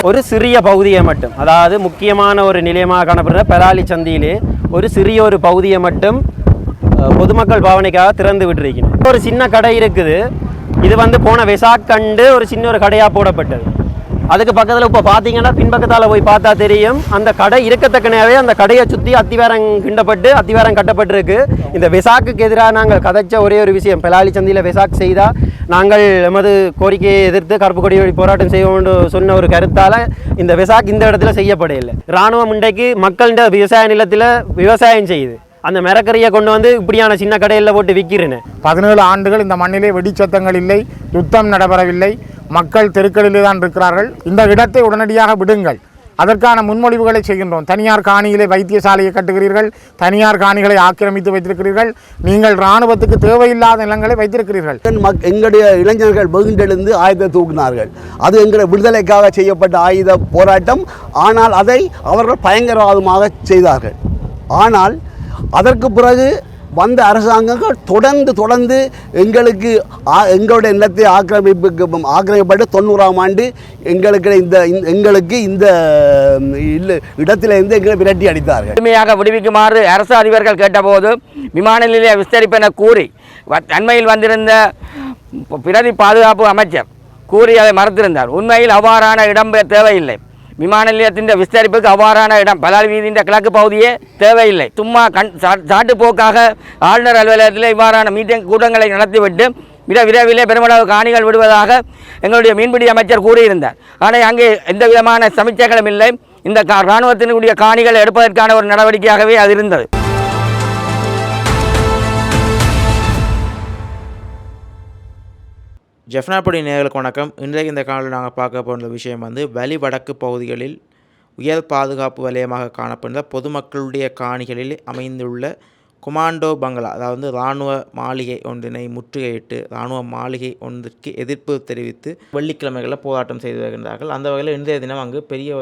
ஒரு சிறிய பகுதியை மட்டும், அதாவது முக்கியமான ஒரு நிலையமாக காணப்படுற பலாலி சந்தியிலே ஒரு சிறிய ஒரு பகுதியை மட்டும் பொதுமக்கள் பாவனைக்காக திறந்து விட்டுருக்கணும். ஒரு சின்ன கடை இருக்குது. இது போன வெசாக்கண்டு ஒரு சின்ன ஒரு கடையாக போடப்பட்டது. அதுக்கு பக்கத்தில் இப்போ பார்த்தீங்கன்னா பின்பக்கத்தால் போய் பார்த்தா தெரியும், அந்த கடை இருக்கத்தக்கனவே அந்த கடையை சுற்றி அத்திவாரம் கிண்டப்பட்டு அத்திவாரம் கட்டப்பட்டிருக்கு. இந்த வெசாக்குக்கு எதிராக நாங்கள் கதைச்ச ஒரே ஒரு விஷயம், பலாலி சந்தியில் வெசாக் செய்தால் நாங்கள் எமது கோரிக்கையை எதிர்த்து கருப்பு கொடி போராட்டம் செய்வோம்னு சொன்ன ஒரு கருத்தால் இந்த வெசாக் இந்த இடத்துல செய்யப்படையில்லை. இராணுவம் இன்றைக்கு மக்களின் விவசாய நிலத்தில் விவசாயம் செய்யுது. அந்த மரக்கறியை கொண்டு இப்படியான சின்ன கடையில் போட்டு விற்கிறேன்னு 17 ஆண்டுகள் இந்த மண்ணிலே வெடிச்சத்தங்கள் இல்லை, யுத்தம் நடைபெறவில்லை, மக்கள் தெருக்களிலே தான் இருக்கிறார்கள். இந்த இடத்தை உடனடியாக விடுங்கள். அதற்கான முன்மொழிவுகளை செய்கின்றோம். தனியார் காணியிலே வைத்தியசாலையை கட்டுகிறீர்கள், தனியார் காணிகளை ஆக்கிரமித்து வைத்திருக்கிறீர்கள், நீங்கள் இராணுவத்துக்கு தேவையில்லாத நிலங்களை வைத்திருக்கிறீர்கள். எங்களுடைய இளைஞர்கள் வெகுண்டெழுந்து ஆயுதத்தை தூக்கினார்கள். அது எங்களுடைய விடுதலைக்காக செய்யப்பட்ட ஆயுத போராட்டம். ஆனால் அதை அவர்கள் பயங்கரவாதமாக செய்தார்கள். ஆனால் அதற்கு பிறகு வந்த அரசாங்கங்கள் தொடர்ந்து எங்களுடைய நிலத்தை ஆக்கிரமிப்பட்டு 90ஆம் ஆண்டு எங்களுக்கு இந்த இடத்திலிருந்து எங்களை விரட்டி அடித்தார்கள். முழுமையாக விடுவிக்குமாறு அரசு அதிபர்கள் கேட்டபோது விமான நிலைய விஸ்தரிப்பென கூறி அண்மையில் வந்திருந்த பிரதி பாதுகாப்பு அமைச்சர் கூறி அதை மறுத்திருந்தார். உண்மையில் அவ்வாறான இடம்பெயர் தேவையில்லை. விமான நிலையத்தின் விஸ்தரிப்புக்கு அவ்வாறான இடம் பலாலி வீதியின் கிழக்கு பகுதியே தேவையில்லை. சும்மா சாட்டுப்போக்காக ஆளுநர் அலுவலகத்தில் இவ்வாறான மீட்டிங் கூட்டங்களை நடத்திவிட்டு விரைவிலே பெருமளவு காணிகள் விடுவதாக எங்களுடைய மீன்பிடி அமைச்சர் கூறியிருந்தார். ஆனால் அங்கே எந்த விதமான சமீட்சைகளும் இல்லை. இந்த இராணுவத்தினுடைய காணிகளை எடுப்பதற்கான ஒரு நடவடிக்கையாகவே அது இருந்தது. ஜெஃப்னாபடி நேயர்களுக்கு வணக்கம். இன்றைக்கு இந்த காலையில் நாங்கள் பார்க்க போகிற விஷயம் வலி வடக்கு பகுதிகளில் உயர் பாதுகாப்பு வலயமாக காணப்படுகிற பொதுமக்களுடைய காணிகளில் அமைந்துள்ள குமாண்டோ பங்களா, அதாவது இராணுவ மாளிகை ஒன்றினை முற்றுகையிட்டு இராணுவ மாளிகை ஒன்றிற்கு எதிர்ப்பு தெரிவித்து வெள்ளிக்கிழமைகளில் போராட்டம் செய்து வருகின்றார்கள். அந்த வகையில் இன்றைய தினம் அங்கு பெரிய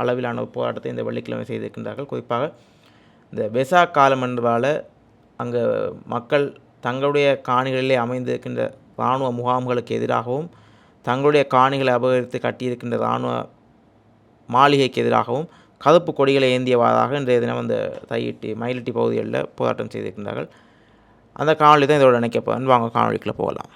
அளவிலான போராட்டத்தை இந்த வெள்ளிக்கிழமை செய்திருக்கின்றார்கள். குறிப்பாக இந்த வெசாக் காலம் என்பதால் அங்கே மக்கள் தங்களுடைய காணிகளிலே அமைந்திருக்கின்ற இராணுவ முகாம்களுக்கு எதிராகவும் தங்களுடைய காணிகளை அபகரித்து கட்டியிருக்கின்ற இராணுவ மாளிகைக்கு எதிராகவும் கருப்பு கொடிகளை ஏந்தியவாறாக இன்றைய தினம் அந்த தையிட்டி மயிலிட்டி பகுதிகளில் போராட்டம் செய்திருக்கின்றார்கள். அந்த காணொலி தான் இதோட நினைக்கப்போம். வாங்க காணொலிக்குள்ளே போகலாம்.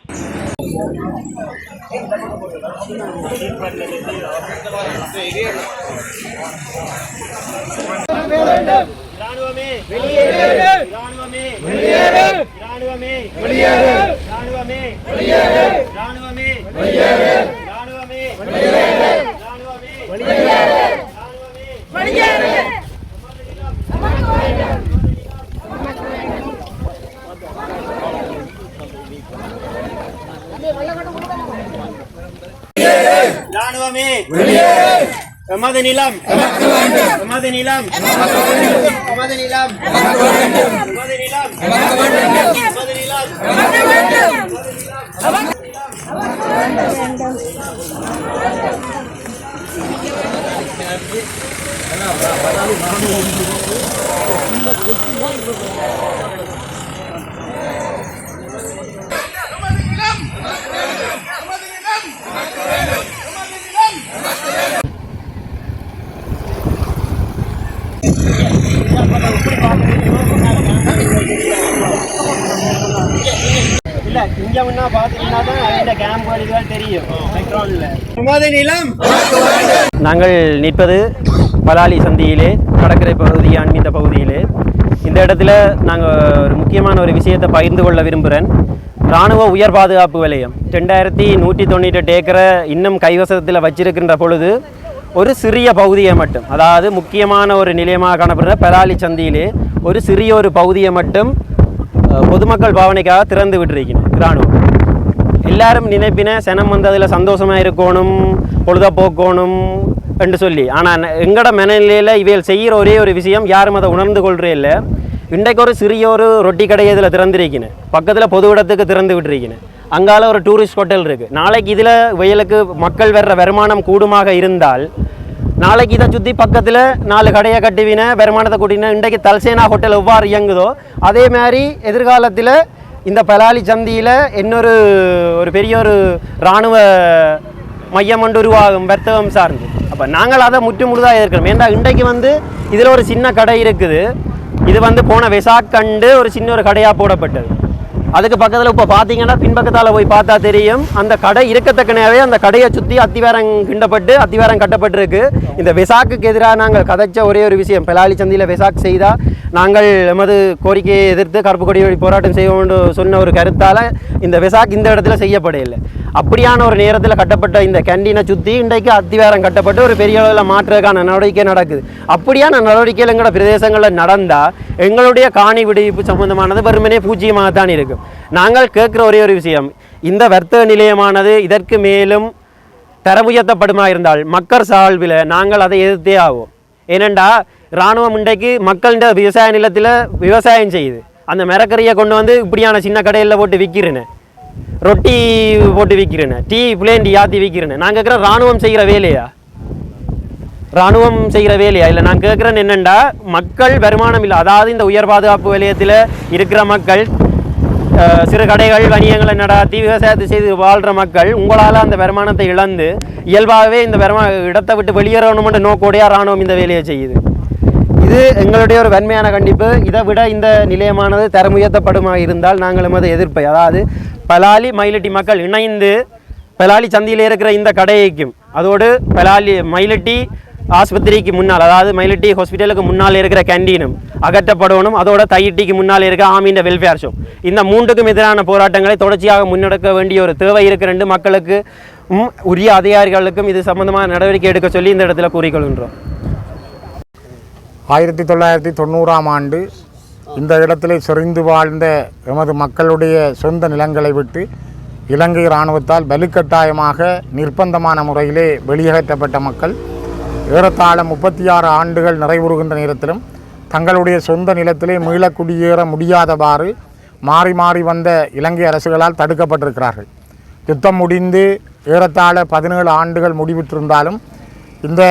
இராணுவமே வெளியேறு, இராணுவமே வெளியேறு, இராணுவமே வெளியேறு, இராணுவமே வெளியேறு, இராணுவமே வெளியேறு, இராணுவமே வெளியேறு, இராணுவமே வெளியேறு, இராணுவமே வெளியேறு. இராணுவமே வெளியேறு. எமது நிலம் எமது நிலம் எமது நிலம் எமது நிலம் எமது நிலம். இல்லை இங்கே முன்னா பார்த்தீங்கன்னா தான் இந்த கேம்ப் வழிகள் தெரியும். நாங்கள் நிற்பது பலாலி சந்தியிலே கடற்கரை பகுதி அண்மித்த பகுதியிலே. இந்த இடத்துல நாங்கள் ஒரு முக்கியமான ஒரு விஷயத்தை பகிர்ந்து கொள்ள விரும்புகிறேன். இராணுவ உயர் பாதுகாப்பு வலயம் 2198 ஏக்கரை இன்னும் கைவசத்தில் வச்சிருக்கின்ற பொழுது ஒரு சிறிய பகுதியை மட்டும், அதாவது முக்கியமான ஒரு நிலையமாக காணப்படுற பலாலி சந்தியிலே ஒரு சிறிய ஒரு பகுதியை மட்டும் பொதுமக்கள் பாவனைக்காக திறந்து விட்டுருக்கணும். இராணுவம் எல்லாரும் நினைப்பின சனம் அதில் சந்தோஷமாக இருக்கணும், பொழுதுபோக்கணும் என்று சொல்லி. ஆனால் எங்களோட மனநிலையில் இவைகள் செய்கிற ஒரே ஒரு விஷயம் யாரும் அதை உணர்ந்து கொள்றே இல்லை. இன்றைக்கு ஒரு சிறிய ஒரு ரொட்டி கடையை இதில் திறந்திருக்கணும், பக்கத்தில் பொது இடத்துக்கு திறந்து விட்டுருக்கணும். அங்கால ஒரு டூரிஸ்ட் ஹோட்டல் இருக்குது. நாளைக்கு இதில் வயலுக்கு மக்கள் வர்ற வருமானம் கூடுமாக இருந்தால் நாளைக்கு இதை சுற்றி பக்கத்தில் 4 கடையை கட்டுவின வருமானத்தை கூட்டின. இன்றைக்கு தல்சேனா ஹோட்டல் எவ்வாறு இயங்குதோ அதே மாதிரி எதிர்காலத்தில் இந்த பலாலி சந்தியில் இன்னொரு பெரிய ஒரு இராணுவ மையம் ஒன்று உருவாகும் வர்த்தகம் சார்ந்து. அப்போ நாங்கள் அதை முற்றுமுழுதாக எதிர்க்கிறோம். ஏன்னா இன்றைக்கு இதில் ஒரு சின்ன கடை இருக்குது. இது போன வெசாக் கண்டு ஒரு சின்ன ஒரு கடையாக போடப்பட்டது. அதுக்கு பக்கத்தில் இப்போ பார்த்தீங்கன்னா பின்பக்கத்தால் போய் பார்த்தா தெரியும் அந்த கடை இருக்கத்தக்கனவே அந்த கடையை சுற்றி அத்திவாரம் கிண்டப்பட்டு அத்திவாரம் கட்டப்பட்டிருக்கு. இந்த வெசாக்குக்கு எதிராக நாங்கள் கதைச்ச ஒரே ஒரு விஷயம், பலாலி சந்தியில் வெசாக் செய்தால் நாங்கள் எமது கோரிக்கையை எதிர்த்து கருப்பு கொடி போராட்டம் செய்வோம் சொன்ன ஒரு கருத்தால் இந்த வெசாக் இந்த இடத்துல செய்யப்படையில்லை. அப்படியான ஒரு நேரத்தில் கட்டப்பட்ட இந்த கேண்டீனை சுற்றி இன்றைக்கு அத்திவாரம் கட்டப்பட்டு ஒரு பெரிய அளவில் மாற்றுறதுக்கான நடவடிக்கை நடக்குது. அப்படியான நடவடிக்கைகள் எங்களோட பிரதேசங்களில் நடந்தால் எங்களுடைய காணி விடுவிப்பு சம்பந்தமானது வெறுமனே பூஜ்ஜியமாகத்தான் இருக்கும். நாங்கள் கேட்குற ஒரே ஒரு விஷயம், இந்த வர்த்தக நிலையமானது இதற்கு மேலும் தரமுயர்த்தப்படுமா இருந்தால் மக்கள் சார்பில் நாங்கள் அதை எதிர்த்தே ஆகும். ஏனெண்டா இராணுவம் இன்றைக்கு மக்கள்கிட்ட விவசாய நிலத்தில் விவசாயம் செய்யுது. அந்த மரக்கறியை கொண்டு இப்படியான சின்ன கடையில் போட்டு விற்கிறேன்னு, ரொட்டி போட்டு விற்கிறேன்னு, டீ பிளேன் டீ ஆற்றி விற்கிறேன்னு. நான் கேட்குறேன் இராணுவம் செய்கிற வேலையா? இராணுவம் செய்கிற வேலையா? இல்லை, நான் கேட்குறேன்னு என்னென்னா மக்கள் வருமானம் இல்லை. அதாவது இந்த உயர் பாதுகாப்பு வலயத்தில் இருக்கிற மக்கள் சிறு கடைகள் வணிகங்களை நடாத்தி விவசாயத்தை செய்து வாழ்கிற மக்கள் உங்களால் அந்த வருமானத்தை இழந்து இயல்பாகவே இந்த இடத்தை விட்டு வெளியேறணுமென்ற நோக்கோடையா இராணுவம் இந்த வேலையை செய்யுது. இது எங்களுடைய ஒரு வன்மையான கண்டிப்பு. இதை விட இந்த நிலையமானது தரமுயர்த்தப்படுமா இருந்தால் நாங்கள் எமது எதிர்ப்பை, அதாவது பலாலி மயிலட்டி மக்கள் இணைந்து பலாலி சந்தியில் இருக்கிற இந்த கடையைக்கும் அதோடு பலாலி மயிலட்டி ஆஸ்பத்திரிக்கு முன்னால், அதாவது மயிலட்டி ஹாஸ்பிட்டலுக்கு முன்னால் இருக்கிற கேண்டீனும் அகற்றப்படணும். அதோட தையிட்டிக்கு முன்னால் இருக்கிற ஆமீண்ட வெல்ஃபேர் ஷோ, இந்த 3க்கும் எதிரான போராட்டங்களை தொடர்ச்சியாக முன்னெடுக்க வேண்டிய ஒரு தேவை இருக்கிற மக்களுக்கு உரிய அதிகாரிகளுக்கும் இது சம்பந்தமான நடவடிக்கை எடுக்க சொல்லி இந்த இடத்துல கூறிக்கொள்கின்றோம். 1990ஆம் ஆண்டு இந்த இடத்திலே செறிந்து வாழ்ந்த எமது மக்களுடைய சொந்த நிலங்களை விட்டு இலங்கை இராணுவத்தால் வலுக்கட்டாயமாக நிர்பந்தமான முறையிலே வெளியேற்றப்பட்ட மக்கள் ஏறத்தாழ 36 ஆண்டுகள் நிறைவுறுகின்ற நேரத்திலும் தங்களுடைய சொந்த நிலத்திலே மீள குடியேற முடியாதவாறு மாறி மாறி வந்த இலங்கை அரசுகளால் தடுக்கப்பட்டிருக்கிறார்கள். யுத்தம் முடிந்து ஏறத்தாழ 17 ஆண்டுகள் முடிவிட்டிருந்தாலும் இந்த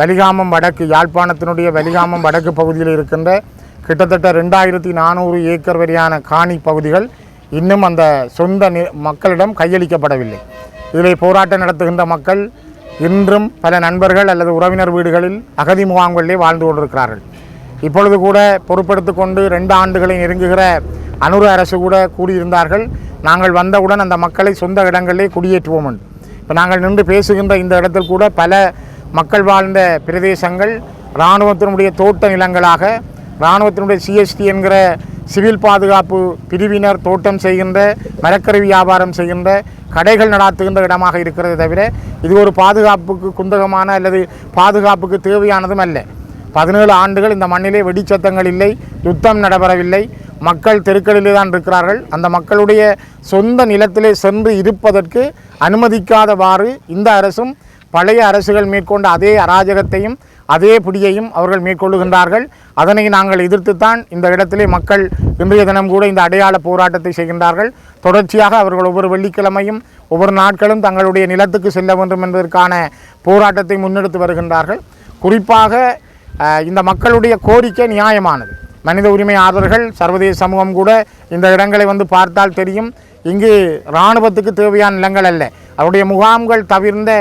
வலிகாமம் வடக்கு, யாழ்ப்பாணத்தினுடைய வலிகாமம் வடக்கு பகுதியில் இருக்கின்ற கிட்டத்தட்ட 2400 ஏக்கர் வரையான காணி பகுதிகள் இன்னும் அந்த சொந்த மக்களிடம் கையளிக்கப்படவில்லை. இதில் போராட்டம் நடத்துகின்ற மக்கள் இன்றும் பல நண்பர்கள் அல்லது உறவினர் வீடுகளில் அகதி முகாம்களிலே வாழ்ந்து கொண்டிருக்கிறார்கள். இப்பொழுது கூட பொறுப்பெடுத்து கொண்டு 2 ஆண்டுகளை நெருங்குகிற அனுர அரசு கூட கூறியிருந்தார்கள், நாங்கள் வந்தவுடன் அந்த மக்களை சொந்த இடங்களிலே குடியேற்றுவோம் என்று. இப்போ நாங்கள் நின்று பேசுகின்ற இந்த இடத்தில் கூட பல மக்கள் வாழ்ந்த பிரதேசங்கள் இராணுவத்தினுடைய தோட்ட நிலங்களாக, இராணுவத்தினுடைய சிஎஸ்டி என்கிற சிவில் பாதுகாப்பு பிரிவினர் தோட்டம் செய்கின்ற, மரக்கறி வியாபாரம் செய்கின்ற, கடைகள் நடாத்துகின்ற இடமாக இருக்கிறது தவிர இது ஒரு பாதுகாப்புக்கு குந்தகமான அல்லது பாதுகாப்புக்கு தேவையானதும் அல்ல. 17 ஆண்டுகள் இந்த மண்ணிலே வெடிச்சத்தங்கள் இல்லை, யுத்தம் நடைபெறவில்லை, மக்கள் தெருக்களிலே தான் இருக்கிறார்கள். அந்த மக்களுடைய சொந்த நிலத்திலே சென்று இருப்பதற்கு அனுமதிக்காதவாறு இந்த அரசும் பழைய அரசுகள் மேற்கொண்ட அதே அராஜகத்தையும் அதே பிடியையும் அவர்கள் மேற்கொள்ளுகின்றார்கள். அதனை நாங்கள் எதிர்த்துத்தான் இந்த இடத்திலே மக்கள் இன்றைய தினம் கூட இந்த அடையாள போராட்டத்தை செய்கின்றார்கள். தொடர்ச்சியாக அவர்கள் ஒவ்வொரு வெள்ளிக்கிழமையும் ஒவ்வொரு நாட்களும் தங்களுடைய நிலத்துக்கு செல்ல வேண்டும் என்பதற்கான போராட்டத்தை முன்னெடுத்து வருகின்றார்கள். குறிப்பாக இந்த மக்களுடைய கோரிக்கை நியாயமானது. மனித உரிமை ஆர்வலர்கள், சர்வதேச சமூகம் கூட இந்த இடங்களை பார்த்தால் தெரியும், இங்கு இராணுவத்துக்கு தேவையான நிலங்கள் அல்ல, அவருடைய முகாம்கள் தவிர்ந்த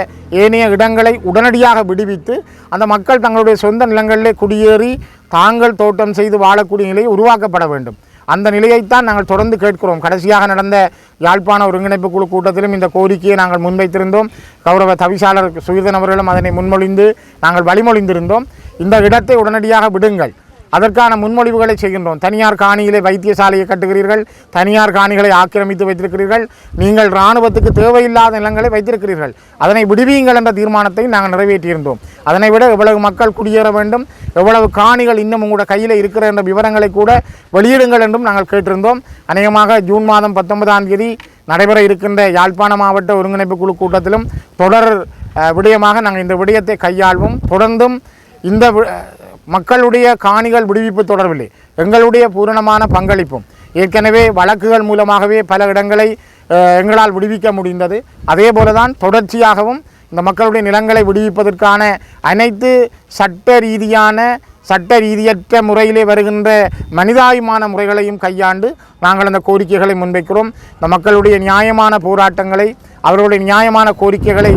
ஏனைய இடங்களை உடனடியாக விடுவித்து அந்த மக்கள் தங்களுடைய சொந்த நிலங்களிலே குடியேறி தாங்கள் தோட்டம் செய்து வாழக்கூடிய நிலை உருவாக்கப்பட வேண்டும். அந்த நிலையைத்தான் நாங்கள் தொடர்ந்து கேட்கிறோம். கடைசியாக நடந்த யாழ்ப்பாண ஒருங்கிணைப்பு குழு கூட்டத்திலும் இந்த கோரிக்கையை நாங்கள் முன்வைத்திருந்தோம். கௌரவ தவிசாளர் சுகிர்தன் அவர்களும் அதனை முன்மொழிந்து நாங்கள் வழிமொழிந்திருந்தோம். இந்த இடத்தை உடனடியாக விடுங்கள், அதற்கான முன்மொழிவுகளை செய்கின்றோம். தனியார் காணியிலே வைத்தியசாலையை கட்டுகிறீர்கள், தனியார் காணிகளை ஆக்கிரமித்து வைத்திருக்கிறீர்கள், நீங்கள் இராணுவத்துக்கு தேவையில்லாத நிலங்களை வைத்திருக்கிறீர்கள், அதனை விடுவியுங்கள் என்ற தீர்மானத்தை நாங்கள் நிறைவேற்றியிருந்தோம். அதனை விட எவ்வளவு மக்கள் குடியேற வேண்டும், எவ்வளவு காணிகள் இன்னும் உங்களோட கையில் இருக்கிற என்ற விவரங்களை கூட வெளியிடுங்கள் என்றும் நாங்கள் கேட்டிருந்தோம். அநேகமாக ஜூன் மாதம் 19ஆம் தேதி நடைபெற இருக்கின்ற யாழ்ப்பாண மாவட்ட ஒருங்கிணைப்பு குழு கூட்டத்திலும் தொடர் விடயமாக நாங்கள் இந்த விடயத்தை கையாள்வோம். தொடர்ந்தும் இந்த மக்களுடைய காணிகள் விடுவிப்பு தொடர்பில்லை எங்களுடைய பூரணமான பங்களிப்பும். ஏற்கனவே வழக்குகள் மூலமாகவே பல இடங்களை எங்களால் விடுவிக்க முடிந்தது. அதே போல தான் தொடர்ச்சியாகவும் இந்த மக்களுடைய நிலங்களை விடுவிப்பதற்கான அனைத்து சட்ட ரீதியற்ற முறையிலே வருகின்ற மனிதாபிமான முறைகளையும் கையாண்டு நாங்கள் அந்த கோரிக்கைகளை முன்வைக்கிறோம். இந்த மக்களுடைய நியாயமான போராட்டங்களை, அவர்களுடைய நியாயமான கோரிக்கைகளை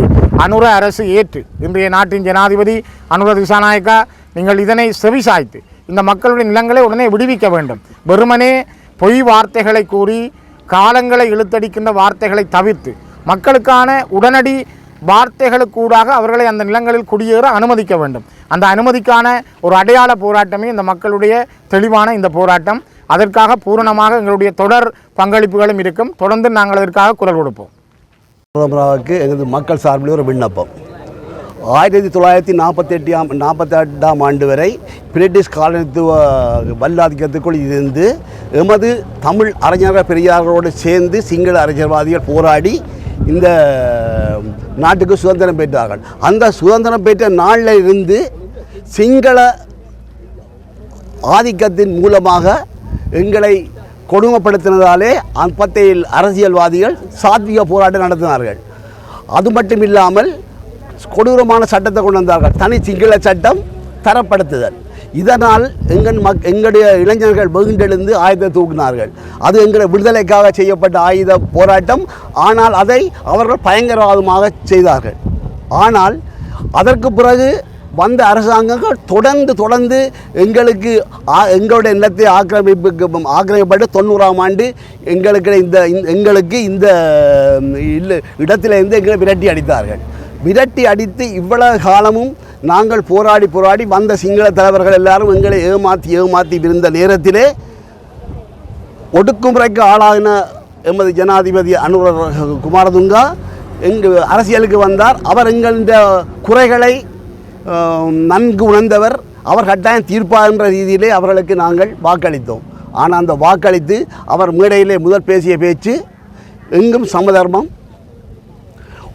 அனுர அரசு ஏற்று, இன்றைய நாட்டின் ஜனாதிபதி அனுர திசாநாயக்கா, நீங்கள் இதனை செவிசாய்த்து இந்த மக்களுடைய நிலங்களை உடனே விடுவிக்க வேண்டும். வெறுமனே பொய் வார்த்தைகளை கூறி காலங்களை இழுத்தடிக்கின்ற வார்த்தைகளை தவிர்த்து மக்களுக்கான உடனடி வார்த்தைகளுக்கூடாக அவர்களை அந்த நிலங்களில் குடியேற அனுமதிக்க வேண்டும். அந்த அனுமதிக்கான ஒரு அடையாள போராட்டமே இந்த மக்களுடைய தெளிவான இந்த போராட்டம். அதற்காக பூரணமாக எங்களுடைய தொடர் பங்களிப்புகளும் இருக்கும். தொடர்ந்து நாங்கள் அதற்காக குரல் கொடுப்போம். பிரதமராவுக்கு எங்களது மக்கள் சார்பில் ஒரு விண்ணப்பம். 1948ஆம் ஆண்டு வரை பிரிட்டிஷ் காலனித்துவ வல்லாதிக்கத்துக்குள் இருந்து எமது தமிழ் அறிஞர்கள் பெரியார்களோடு சேர்ந்து சிங்கள அறிஞர்வாதிகள் போராடி இந்த நாட்டுக்கு சுதந்திரம் பெற்றார்கள். அந்த சுதந்திரம் பெற்ற நாளில் இருந்து சிங்கள ஆதிக்கத்தின் மூலமாக எங்களை கொடுமைப்படுத்தினதாலே அப்பத்தையில் அரசியல்வாதிகள் சாத்விக போராட்டம் நடத்தினார்கள். அது மட்டும் இல்லாமல் கொடூரமான சட்டத்தை கொண்டு வந்தார்கள். தனி சிங்கள சட்டம் தரப்படுத்துதல். இதனால் எங்களுடைய இளைஞர்கள் வெகுண்டெழுந்து ஆயுதத்தை தூக்கினார்கள். அது எங்களுடைய விடுதலைக்காக செய்யப்பட்ட ஆயுத போராட்டம். ஆனால் அதை அவர்கள் பயங்கரவாதமாக செய்தார்கள். ஆனால் அதற்கு பிறகு வந்த அரசாங்கங்கள் தொடர்ந்து எங்களுடைய நிலத்தை ஆக்கிரமிப்பட்டு 90ஆம் ஆண்டு எங்களுக்கு இந்த இடத்திலிருந்து எங்களை விரட்டி அடித்து இவ்வளவு காலமும் நாங்கள் போராடி வந்த சிங்கள தலைவர்கள் எல்லாரும் எங்களை ஏமாற்றி இருந்த நேரத்திலே ஒடுக்குமுறைக்கு ஆளாகின எமது ஜனாதிபதி அனுர குமாரதுங்கா அரசியலுக்கு வந்தார். அவர் எங்களுடைய குறைகளை நன்கு உணர்ந்தவர். அவர் கட்டாயம் தீர்ப்பார் என்ற ரீதியிலே அவர்களுக்கு நாங்கள் வாக்களித்தோம். ஆனால் அந்த வாக்களித்து அவர் மேடையிலே முதல் பேசிய பேச்சு எங்கும் சமதர்மம்,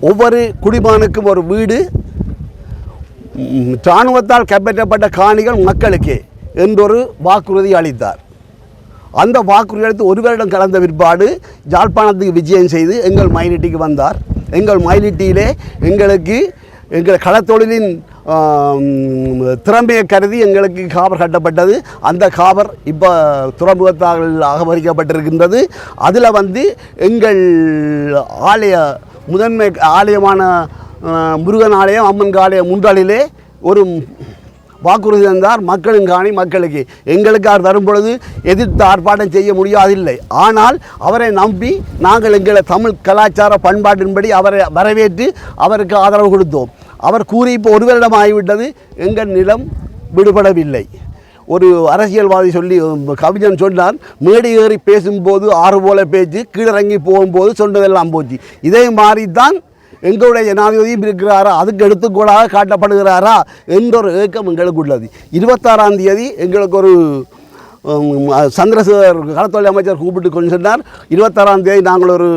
ஒவ்வொரு குடிமகனுக்கும் ஒரு வீடு, இராணுவத்தால் கைப்பற்றப்பட்ட காணிகள் மக்களுக்கே என்றொரு வாக்குறுதி அளித்தார். அந்த வாக்குறுதி அளித்து ஒரு வருடம் கலந்த பிற்பாடு யாழ்ப்பாணத்துக்கு விஜயம் செய்து எங்கள் மயிலிட்டிக்கு வந்தார். எங்கள் மயிலிட்டியிலே எங்கள் களத்தொழிலின் திறமையை கருதி எங்களுக்கு காபர் கட்டப்பட்டது. அந்த காபர் இப்போ துறைமுகத்தால் அகமரிக்கப்பட்டிருக்கின்றது. அதில் எங்கள் முதன்மை ஆலயமான முருகன் ஆலயம், அம்மன் ஆலயம் முன்றாளிலே ஒரு வாக்குறுதி தந்தார். மக்களின் காணி மக்களுக்கு, எங்களுக்கு அவர் தரும் பொழுது எதிர்த்து ஆர்ப்பாட்டம் செய்ய முடியாதில்லை. ஆனால் அவரை நம்பி நாங்கள் எங்களை தமிழ் கலாச்சார பண்பாட்டின்படி அவரை வரவேற்று அவருக்கு ஆதரவு கொடுத்தோம். அவர் கூறி இப்போ ஒரு வருடம் ஆகிவிட்டது, எங்கள் நிலம் விடுபடவில்லை. ஒரு அரசியல்வாதி கவிஞன் சொன்னார், மேடை ஏறி பேசும்போது ஆறு போல பேச்சு, கீழிறங்கி போகும்போது சொன்னதெல்லாம் போச்சு. இதே மாதிரி தான் எங்களுடைய ஜனாதிபதியும் இருக்கிறாரா, அதுக்கு எடுத்துக்கோளாக காட்டப்படுகிறாரா என்றொரு ஏக்கம் எங்களுக்கு உள்ளது. 26ஆம் தேதி எங்களுக்கு ஒரு சந்திரசேகர் களத்தொழில் அமைச்சர் கூப்பிட்டு கொண்டு சொன்னார், 26ஆம் தேதி நாங்கள் ஒரு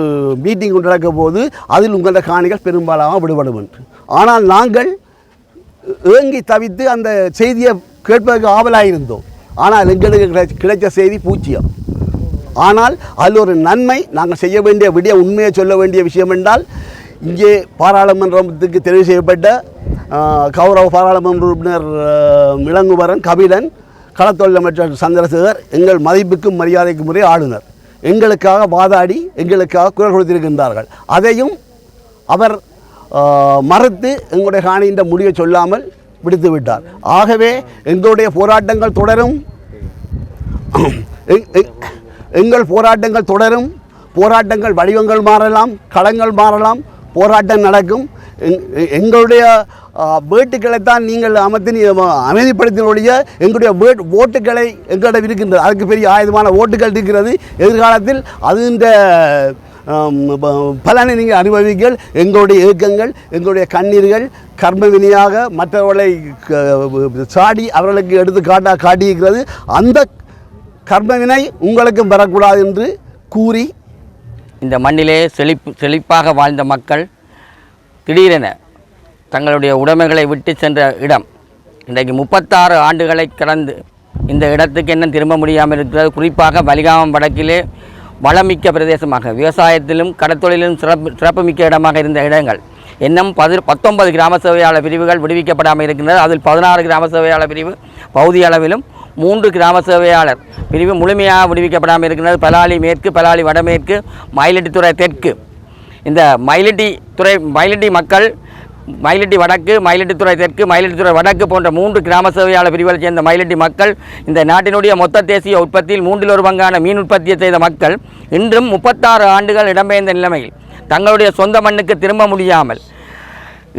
மீட்டிங் கொண்டு நடக்க போது அதில் உங்களுடைய காணிகள் பெரும்பாலாக விடுபடும் என்று. ஆனால் நாங்கள் ஏங்கி தவித்து அந்த செய்தியை கேட்பதற்கு ஆவலாயிருந்தோம். ஆனால் எங்களுக்கு கிடைச்ச செய்தி பூச்சியம். ஆனால் அதில் ஒரு நன்மை, நாங்கள் செய்ய வேண்டிய உண்மையை சொல்ல வேண்டிய விஷயம் என்றால், இங்கே பாராளுமன்றத்துக்கு தெரிவு செய்யப்பட்ட கௌரவ பாராளுமன்ற உறுப்பினர் இளங்குமரன் கபிலன், களத்தொழில் அமைச்சர் சந்திரசேகர் எங்கள் மதிப்புக்கும் மரியாதைக்கும் முறை ஆளுநர் எங்களுக்காக வாதாடி எங்களுக்காக குரல் கொடுத்திருக்கின்றார்கள். அதையும் அவர் மறுத்து எங்களுடைய காணியின் முடிவை சொல்லாமல் விடுத்து விட்டார். ஆகவே எங்களுடைய போராட்டங்கள் தொடரும், போராட்டங்கள் வடிவங்கள் மாறலாம், களங்கள் மாறலாம், போராட்டம் நடக்கும். எங்களுடைய வேட்டுக்களைத்தான் நீங்கள் அமைதிப்படுத்தின ஒழிய எங்களுடைய ஓட்டுக்களை எங்களிடம் இருக்கின்றது. அதுக்கு பெரிய ஆயுதமான ஓட்டுகள் இருக்கிறது. எதிர்காலத்தில் அது இந்த பலனை நீங்கள் அனுபவிங்கள். எங்களுடைய இயக்கங்கள், எங்களுடைய கண்ணீர்கள் கர்ம வினையாக மற்றவர்களை சாடி அவர்களுக்கு எடுத்து காட்டியிருக்கிறது. அந்த கர்ம வினை உங்களுக்கும் பெறக்கூடாது என்று கூறி, இந்த மண்ணிலே செழிப்பாக வாழ்ந்த மக்கள் திடீரென தங்களுடைய உடைமைகளை விட்டு சென்ற இடம் இன்றைக்கு 36 ஆண்டுகளை கடந்து இந்த இடத்துக்கு என்ன திரும்ப முடியாமல் இருக்கிறது. குறிப்பாக வலிகாமம் வடக்கிலே வளமிக்க பிரதேசமாக, விவசாயத்திலும் கடத்தொழிலும் சிறப்புமிக்க இடமாக இருந்த இடங்கள் இன்னும் 19 கிராம சேவையாளர் பிரிவுகள் விடுவிக்கப்படாமல் இருக்கின்றது. அதில் 16 கிராம சேவையாளர் பிரிவு பகுதி அளவிலும் 3 கிராம சேவையாளர் பிரிவு முழுமையாக விடுவிக்கப்படாமல் இருக்கின்றது. பலாலி மேற்கு, பலாலி வடமேற்கு, மயிலட்டித்துறை தெற்கு. இந்த மயிலட்டி மக்கள் மயிலட்டி வடக்கு, மயிலட்டித்துறை தெற்கு, மயிலட்டித்துறை வடக்கு போன்ற 3 கிராம சேவையாளர் பிரிவுகளை சேர்ந்த மயிலட்டி மக்கள் இந்த நாட்டினுடைய மொத்த தேசிய உற்பத்தியில் 1/3 பங்கான மீன் உற்பத்தியை செய்த மக்கள் இன்றும் 36 ஆண்டுகள் இடம்பெயர்ந்த நிலைமையில் தங்களுடைய சொந்த மண்ணுக்கு திரும்ப முடியாமல்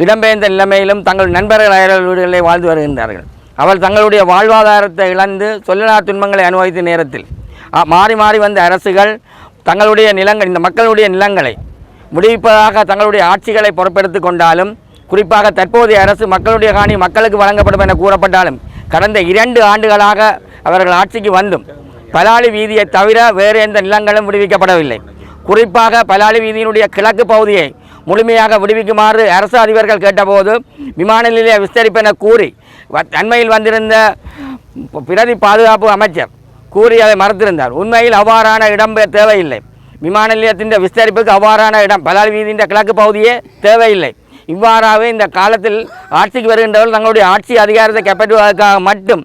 இடம்பெயர்ந்த நிலைமையிலும் தங்கள் நண்பர்கள் அயல் வீடுகளில் வாழ்ந்து வருகின்றார்கள். அவள் தங்களுடைய வாழ்வாதாரத்தை இழந்து சொல்லலா துன்பங்களை அனுபவித்த நேரத்தில் மாறி மாறி வந்த அரசுகள் தங்களுடைய நிலங்கள், இந்த மக்களுடைய நிலங்களை விடுவிப்பதாக தங்களுடைய ஆட்சிகளை பொறுப்பெடுத்து கொண்டாலும், குறிப்பாக தற்போதைய அரசு மக்களுடைய காணி மக்களுக்கு வழங்கப்படும் என கூறப்பட்டாலும் கடந்த 2 ஆண்டுகளாக அவர்கள் ஆட்சிக்கு வந்தும் பலாலி வீதியை தவிர வேறு எந்த நிலங்களும் விடுவிக்கப்படவில்லை. குறிப்பாக பலாலி வீதியினுடைய கிழக்கு பகுதியை முழுமையாக விடுவிக்குமாறு அரசு அதிபர்கள் கேட்டபோது விமான நிலைய விஸ்தரிப்பென கூறி அண்மையில் வந்திருந்த பிரதி பாதுகாப்பு அமைச்சர் கூறி அதை மறுத்திருந்தார். உண்மையில் அவ்வாறான இடம் தேவையில்லை. விமான நிலையத்தின் விஸ்தரிப்புக்கு அவ்வாறான இடம் பலாலி வீதியின் கிழக்கு பகுதியே தேவையில்லை. இவ்வாறாகவே இந்த காலத்தில் ஆட்சிக்கு வருகின்றவர்கள் தங்களுடைய ஆட்சி அதிகாரத்தை கைப்பற்றுவதற்காக மட்டும்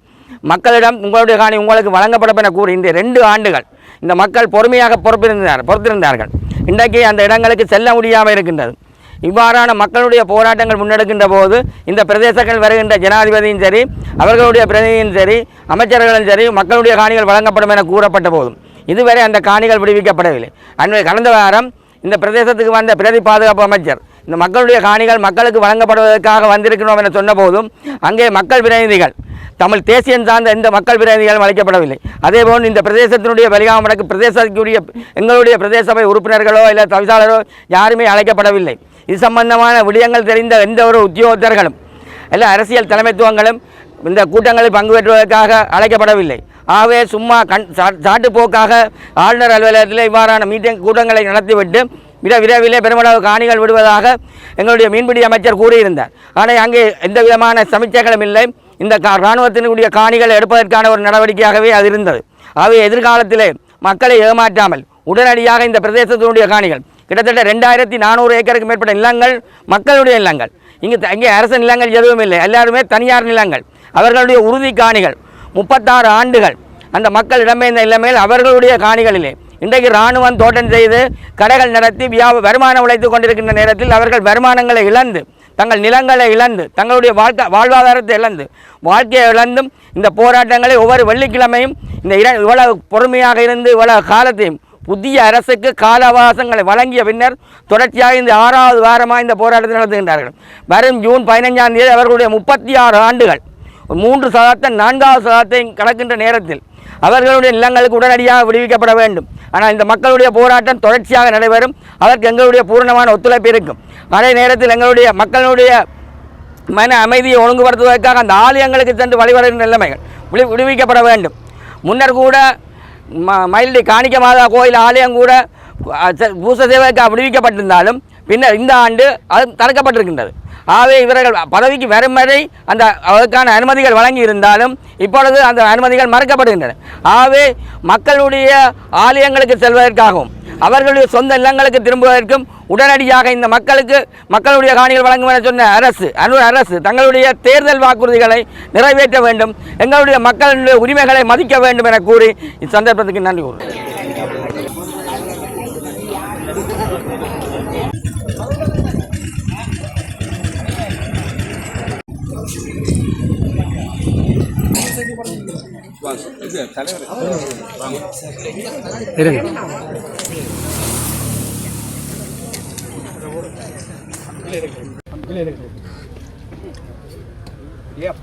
மக்களிடம் உங்களுடைய காணி உங்களுக்கு வழங்கப்படும் என கூறி இந்த 2 ஆண்டுகள் இந்த மக்கள் பொறுமையாக பொறுத்திருந்தார்கள். இன்றைக்கு அந்த இடங்களுக்கு செல்ல முடியாமல் இருக்கின்றது. இவ்வாறான மக்களுடைய போராட்டங்கள் முன்னெடுக்கின்ற போது இந்த பிரதேசங்கள் வருகின்ற ஜனாதிபதியும் சரி, அவர்களுடைய பிரதிநிதியும் சரி, அமைச்சர்களும் சரி மக்களுடைய காணிகள் வழங்கப்படும் என கூறப்பட்ட போதும் இதுவரை அந்த காணிகள் விடுவிக்கப்படவில்லை. கடந்த வாரம் இந்த பிரதேசத்துக்கு வந்த பிரதி பாதுகாப்பு அமைச்சர் இந்த மக்களுடைய காணிகள் மக்களுக்கு வழங்கப்படுவதற்காக வந்திருக்கிறோம் என சொன்ன போதும் அங்கே மக்கள் பிரதிநிதிகள் தமிழ் தேசியம் சார்ந்த இந்த மக்கள் பிரதிநிதிகளும் அழைக்கப்படவில்லை. அதேபோல் இந்த பிரதேசத்தினுடைய வெளியாகும் வடக்கு பிரதேசத்துக்குரிய எங்களுடைய பிரதேச சபை உறுப்பினர்களோ இல்லை தவிசாளரோ யாருமே அழைக்கப்படவில்லை. இது சம்பந்தமான விடயங்கள் தெரிந்த எந்த ஒரு உத்தியோகத்தர்களும் எல்லா அரசியல் தலைமைத்துவங்களும் இந்த கூட்டங்களில் பங்கு பெற்றுவதற்காக அழைக்கப்படவில்லை. ஆகவே சும்மா சாட்டுப்போக்காக ஆளுநர் அலுவலகத்தில் இவ்வாறான கூட்டங்களை நடத்திவிட்டு விரைவிலே பெருமளவு காணிகள் விடுவதாக எங்களுடைய மீன்பிடி அமைச்சர் கூறியிருந்தார். ஆனால் அங்கே எந்த விதமான சமீட்சைகளும் இல்லை. இந்த இராணுவத்தினுடைய காணிகளை எடுப்பதற்கான ஒரு நடவடிக்கையாகவே அது இருந்தது. ஆகவே எதிர்காலத்திலே மக்களை ஏமாற்றாமல் உடனடியாக இந்த பிரதேசத்தினுடைய காணிகள் கிட்டத்தட்ட 2400 ஏக்கருக்கு மேற்பட்ட நிலங்கள் மக்களுடைய நிலங்கள். இங்கே அரசு நிலங்கள் எதுவும் இல்லை, எல்லாருமே தனியார் நிலங்கள். அவர்களுடைய உறுதி காணிகள் 36 ஆண்டுகள் அந்த மக்கள் இடம்பெயர்ந்த நிலைமையில் அவர்களுடைய காணிகளிலே இன்றைக்கு இராணுவம் தோட்டம் செய்து கடைகள் நடத்தி வருமானம் உழைத்து கொண்டிருக்கின்ற நேரத்தில் அவர்கள் வருமானங்களை இழந்து, தங்கள் நிலங்களை இழந்து, தங்களுடைய வாழ்வாதாரத்தை இழந்து, வாழ்க்கையை இழந்தும் இந்த போராட்டங்களை ஒவ்வொரு வெள்ளிக்கிழமையும் இந்த இவ்வளவு பொறுமையாக இருந்து இவ்வளவு காலத்தையும் புதிய அரசுக்கு கால அவகாசங்களை வழங்கிய பின்னர் தொடர்ச்சியாக இந்த 6வது வாரமாக இந்த போராட்டத்தை நடத்துகின்றார்கள். வரும் ஜூன் 15ஆம் தேதி அவர்களுடைய 36 ஆண்டுகள் 3 சதத்தை 4வது சதத்தை கடக்கின்ற நேரத்தில் அவர்களுடைய நிலங்களுக்கு உடனடியாக விடுவிக்கப்பட வேண்டும். ஆனால் இந்த மக்களுடைய போராட்டம் தொடர்ச்சியாக நடைபெறும். அதற்கு எங்களுடைய பூர்ணமான ஒத்துழைப்பு இருக்கும். அதே நேரத்தில் எங்களுடைய மக்களுடைய மன அமைதியை ஒழுங்குபடுத்துவதற்காக அந்த ஆலயங்களுக்கு சென்று வழிபடுகின்ற நிலைமைகள் விடுவிக்கப்பட வேண்டும். முன்னர் கூட மயிலடி காணிக்க மாதா கோயில் ஆலயம் கூட பூச சேவைக்காக விடுவிக்கப்பட்டிருந்தாலும் பின்னர் இந்த ஆண்டு அது தடுக்கப்பட்டிருக்கின்றது. ஆகவே இவர்கள் பதவிக்கு வரும் வரை அதற்கான அனுமதிகள் வழங்கி இருந்தாலும் இப்பொழுது அந்த அனுமதிகள் மறுக்கப்படுகின்றன. ஆகவே மக்களுடைய ஆலயங்களுக்கு செல்வதற்காகவும் அவர்களுடைய சொந்த நிலங்களுக்கு திரும்புவதற்கும் உடனடியாக இந்த மக்களுடைய காணிகள் வழங்கும் என சொன்ன அரசு தங்களுடைய தேர்தல் வாக்குறுதிகளை நிறைவேற்ற வேண்டும், எங்களுடைய மக்களுடைய உரிமைகளை மதிக்க வேண்டும் என கூறி இச்சந்தர்ப்பத்துக்கு நன்றி கூறுகிறேன். ஐயா